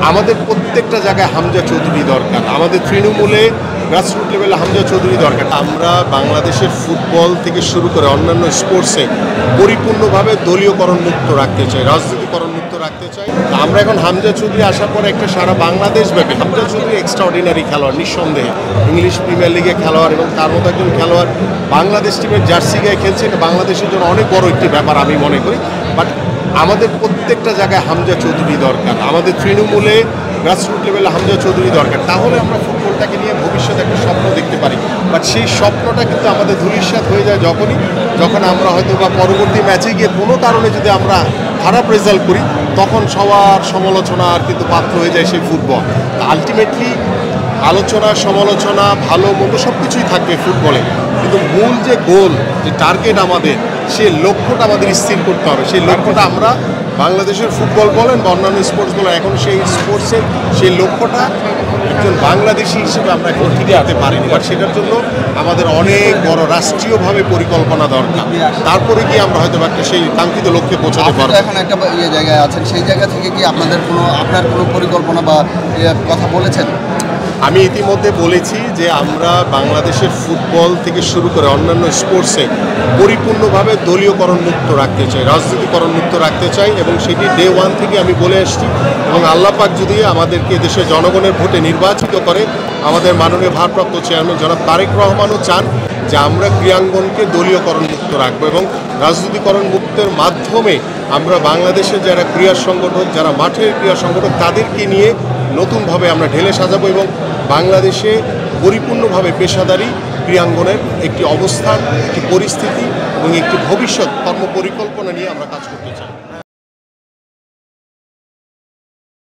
আমাদের প্রত্যেকটা জায়গায় হামজা চৌধুরী দরকার। আমাদের তৃণমূলে গ্রাসরুট লেভেলে হামজা চৌধুরী দরকার। আমরা বাংলাদেশের ফুটবল থেকে শুরু করে অন্যান্য স্পোর্টসে পরিপূর্ণভাবে দলীয়করণ মুক্ত রাখতে চাই, রাজনীতিকরণ মুক্ত রাখতে চাই। আমরা এখন হামজা চৌধুরী আসার পরে একটা সারা বাংলাদেশ ব্যাপী হামজা চৌধুরী এক্সট্রাঅর্ডিনারি খেলোয়াড়, নিঃসন্দেহে ইংলিশ প্রিমিয়ার লিগে খেলোয়াড়, এবং তার মতো একজন খেলোয়াড় বাংলাদেশ টিমের জার্সি গায়ে খেলছে। এটা বাংলাদেশের জন্য অনেক বড় একটি ব্যাপার আমি মনে করি। বাট আমাদের প্রত্যেকটা জায়গায় হামজা চৌধুরী দরকার। আমাদের তৃণমূলে গ্রাসরুট লেভেলে হামজা চৌধুরী দরকার। তাহলে আমরা ফুটবলটাকে নিয়ে ভবিষ্যতে একটা স্বপ্ন দেখতে পারি। বাট সেই স্বপ্নটা কিন্তু আমাদের ধূলিসাৎ হয়ে যায় যখন আমরা হয়তো বা পরবর্তী ম্যাচে গিয়ে কোনো কারণে যদি আমরা খারাপ রেজাল্ট করি, তখন সবার সমালোচনার কিন্তু পাত্র হয়ে যায় সেই ফুটবল। আলটিমেটলি আলোচনা, সমালোচনা, ভালো মন্দ সব কিছুই থাকবে ফুটবলে, কিন্তু মূল যে গোল, যে টার্গেট আমাদের, সেই লক্ষ্যটা আমাদের স্থির করতে হবে। সেই লক্ষ্যটা আমরা বাংলাদেশের ফুটবল বলেন বা অন্যান্য স্পোর্টস বলেন, এখন সেই স্পোর্টসের সেই লক্ষ্যটা একজন বাংলাদেশি হিসেবে আমরা এখন ঠিক রাখতে পারিনি। বাট সেটার জন্য আমাদের অনেক বড় রাষ্ট্রীয়ভাবে পরিকল্পনা দরকার। তারপরে গিয়ে আমরা হয়তো একটা সেই কাঙ্ক্ষিত লক্ষ্যে পৌঁছাতে পারবো। এখন একটা জায়গায় আছেন, সেই জায়গা থেকে কি আপনার কোনো পরিকল্পনা বা কথা বলেছেন? আমি ইতিমধ্যে বলেছি যে আমরা বাংলাদেশের ফুটবল থেকে শুরু করে অন্যান্য স্পোর্টসে পরিপূর্ণভাবে দলীয়করণ মুক্ত রাখতে চাই, রাজনীতিকরণ মুক্ত রাখতে চাই, এবং সেটি ডে ওয়ান থেকে আমি বলে আসছি। এবং আল্লাহ পাক যদি আমাদেরকে দেশের জনগণের ভোটে নির্বাচিত করে, আমাদের মাননীয় ভারপ্রাপ্ত চেয়ারম্যান জনাব তারেক রহমানও চান যে আমরা ক্রীড়াঙ্গনকে দলীয়করণ মুক্ত রাখবো এবং রাজনীতিকরণ মুক্তের মাধ্যমে আমরা বাংলাদেশের যারা ক্রীড়া সংগঠক, যারা মাঠের ক্রীড়া সংগঠক, তাদেরকে নিয়ে নতুনভাবে আমরা ঢেলে সাজাবো এবং বাংলাদেশে পরিপূর্ণভাবে পেশাদারি ক্রীড়াঙ্গনের একটি অবস্থান, একটি পরিস্থিতি এবং একটি ভবিষ্যৎ কর্মপরিকল্পনা নিয়ে আমরা কাজ করতে চাই।